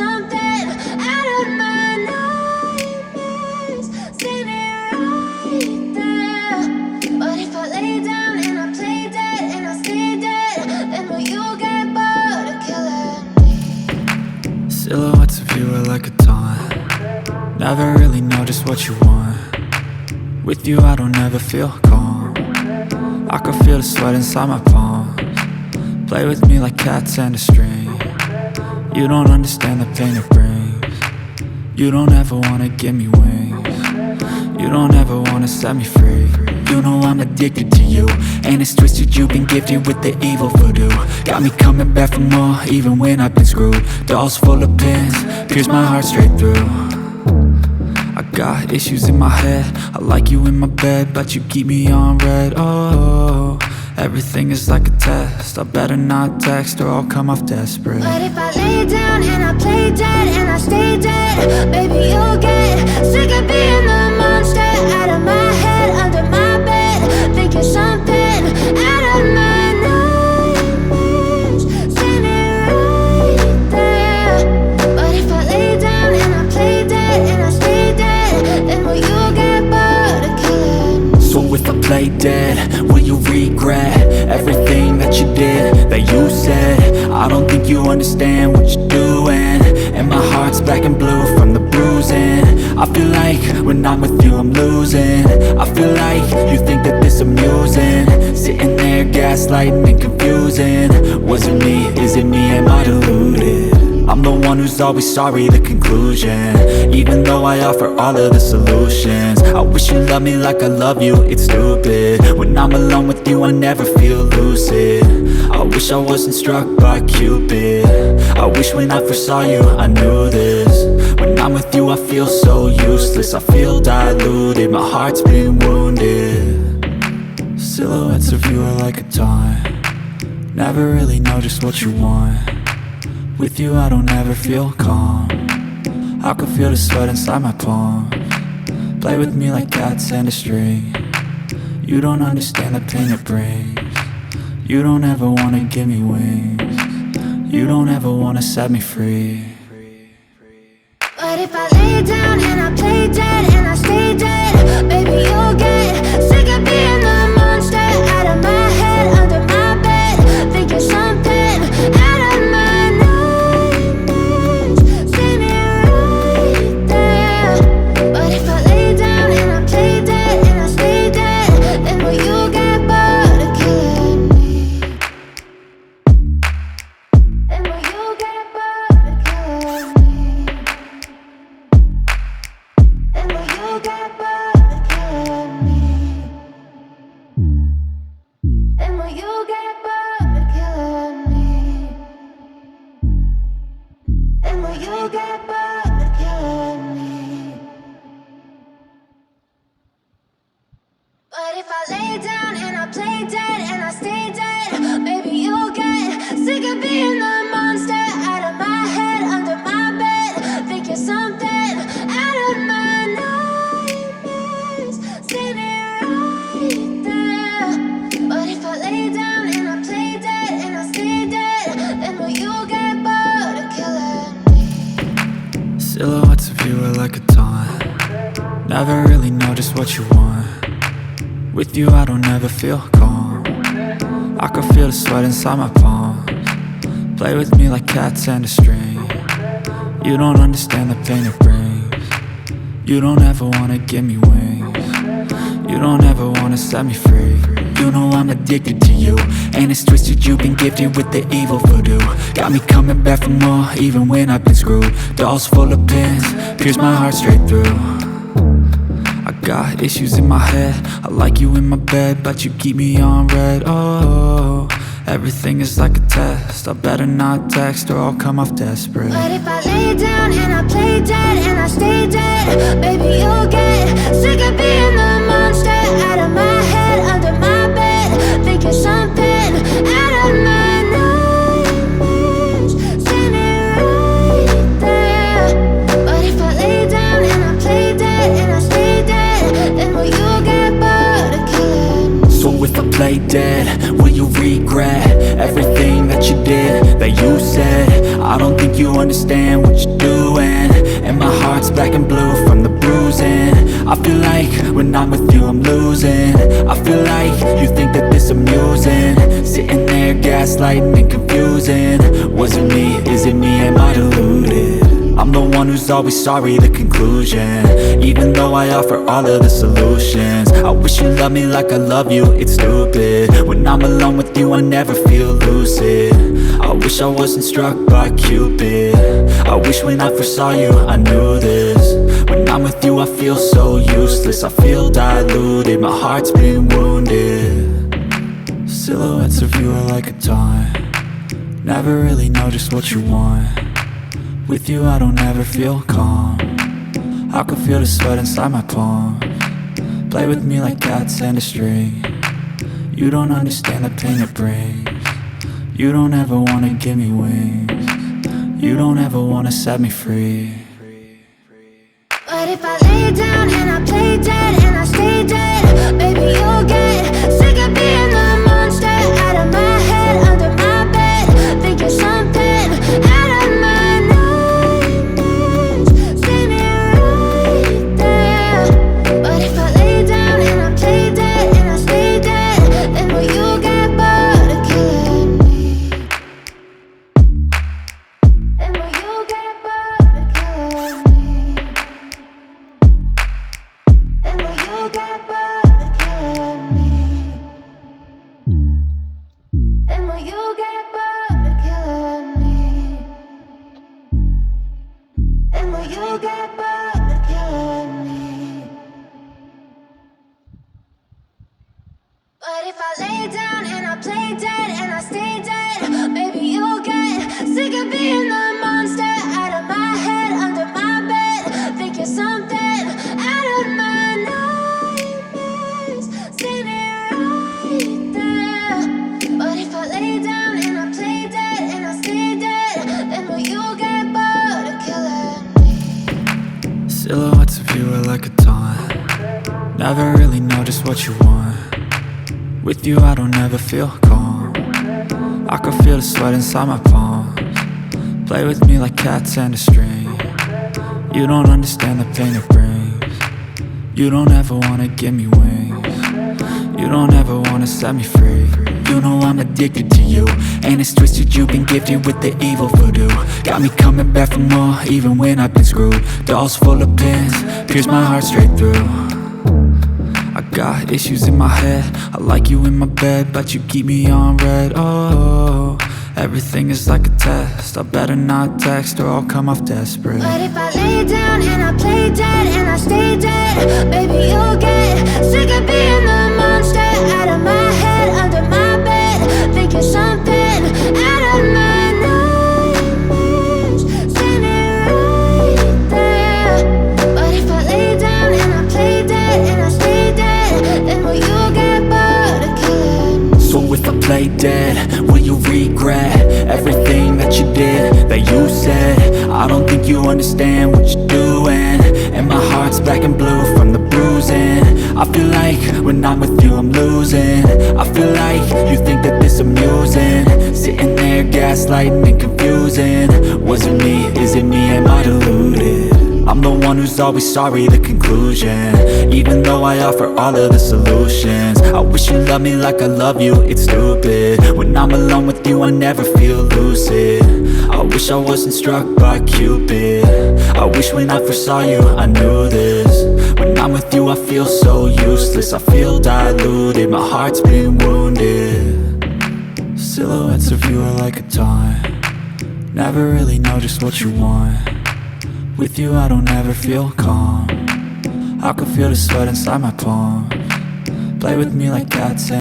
something out of my nightmares, standing right there. But if I lay down and I play dead and I stay dead, then will you get bored of killing me? Silhouettes of you are like a taunt. Never really know just what you want. With you I don't ever feel calm. I can feel the sweat inside my palms. Play with me like cats and a string. You don't understand the pain it brings. You don't ever wanna give me wings. You don't ever wanna set me free. You know I'm addicted to you, and it's twisted, you've been gifted with the evil voodoo. Got me coming back for more, even when I've been screwed. Dolls full of pins, pierce my heart straight through. I got issues in my head, I like you in my bed, but you keep me on red. Oh, everything is like a test. I better not text or I'll come off desperate. But if I lay down and I play dead and I stay dead, baby you'll get sick of being the monster out of my head, under my bed, thinking something out of my nightmares, standing right there. But if I lay down and I play dead and I stay dead, then will you get bored of killing me? So if I play dead, will you regret everything that you did, that you said? I don't think you understand what you're doing, and my heart's black and blue from the bruising. I feel like when I'm with you I'm losing. I feel like you think that this amusing, sitting there gaslighting and confusing. Was it me? Is it me? Am I deluded? I'm the one who's always sorry, the conclusion, even though I offer all of the solutions. I wish you loved me like I love you, it's stupid. When I'm alone with you I never feel lucid. I wish I wasn't struck by Cupid. I wish when I first saw you I knew this. When I'm with you I feel so useless, I feel diluted, my heart's been wounded. Silhouettes of you are like a taunt. Never really know just what you want. With you I don't ever feel calm. I can feel the sweat inside my palms. Play with me like cats and a string. You don't understand the pain it brings. You don't ever wanna give me wings. You don't ever wanna set me free. But if I lay down and I play dead and I stay dead, baby you'll get sick of being the monster out of my head, under my bed, thinking something out of my nightmares, standing right there. But if I lay down and I play dead and I stay dead, then will you get bored of killing me? Then will you get bored of killing me? Then will you get bored of killing me? Then will you get bored of killing me? Then will you get bored of killing me? But if I lay down and I play dead and I stay dead, baby you'll get sick of being the monster out of my head, under my bed, thinking something out of my nightmares, standing right there. But if I lay down and I play dead and I stay dead, then will you get bored of killing me? Silhouettes of you are like a taunt. Never really know just what you want. With you I don't ever feel calm. I can feel the sweat inside my palms. Play with me like cats and a string. You don't understand the pain it brings. You don't ever wanna give me wings. You don't ever wanna set me free. You know I'm addicted to you, and it's twisted, you've been gifted with the evil voodoo. Got me coming back for more, even when I've been screwed. Dolls full of pins, pierce my heart straight through. I got issues in my head, I like you in my bed, but you keep me on red. Oh, everything is like a test. I better not text or I'll come off desperate. But if I lay down and I play dead and I stay dead, baby you'll get sick of being the monster out of my head, under my bed, thinking something out of my nightmares, standing right there. But if I lay down and I play dead and I stay dead, then will you get bored of killing me? So if I play dead, will you regret everything that you did, that you said? I don't think you understand understand what you're doing, and my heart's black and blue from the bruising. I feel like when I'm with you I'm losing. I feel like you think that this amusing, sitting there gaslighting and confusing. Was it me? Is it me? Am I deluded? I'm the one who's always sorry, the conclusion, even though I offer all of the solutions. I wish you loved me like I love you, it's stupid. When I'm alone with you I never feel lucid. I wish I wasn't struck by Cupid. I wish when I first saw you I knew this. When I'm with you I feel so useless, I feel diluted, my heart's been wounded. Silhouettes of you are like a taunt, never really know just what you want. With you I don't ever feel calm, I can feel the sweat inside my palms. Play with me like cats and a string. You don't understand the pain it brings. You don't ever wanna give me wings. You don't ever wanna set me free. But if I lay down and I play dead and I stay dead, baby you'll get sick of being the monster out of my head, under my bed. Think you're something out of my nightmares. See me right there. But if I lay down and I play dead and I stay dead, then will you get bored of killing me? Then will you get bored of killing me? Then will you get bored of killing me? Then will you get bored of killing me? Then will you get bored of killing me? But if I lay down and I play dead and I stay dead, baby you'll get sick of being the monster out of my head, under my bed. Think you're something out of my nightmares. See me right there. But if I lay down and I play dead and I stay dead, then will you get bored of killing me? Silhouettes of you are like a taunt, never really know just what you want. With you I don't ever feel calm, I can feel the sweat inside my palms. Play with me like cats and a string. You don't understand the pain it brings. You don't ever wanna give me wings. You don't ever wanna set me free. You know I'm addicted to you, and it's twisted, you've been gifted with the evil voodoo. Got me coming back for more, even when I've been screwed. Dolls full of pins, pierce my heart straight through. I got issues in my head, I like you in my bed, but you keep me on red. Oh, everything is like a test, I better not text or I'll come off desperate. But if I lay down and I play dead and I stay dead, baby you'll get sick of being the monster out of my head, under my bed. Think you're something out of my nightmares. See me right there. But if I lay down and I play dead and I stay dead, then will you get bored of killing me? So if I play dead, will you regret everything that you did, that you said? I don't think you understand what you're doing, and my heart's black and blue from the bruising. I feel like when I'm with you I'm losing. I feel like you think that this amusing, sitting there gaslighting and confusing. Was it me? Is it me? Am I deluded? I'm the one who's always sorry, the conclusion, even though I offer all of the solutions. I wish you loved me like I love you, it's stupid. When I'm alone with you I never feel lucid. I wish I wasn't struck by Cupid. I wish when I first saw you I knew this. When I'm with you I feel so useless, I feel diluted, my heart's been wounded. Silhouettes of you are like a taunt, never really know just what you want. With you I don't ever feel calm, I can feel the sweat inside my palms. Play with me like cats and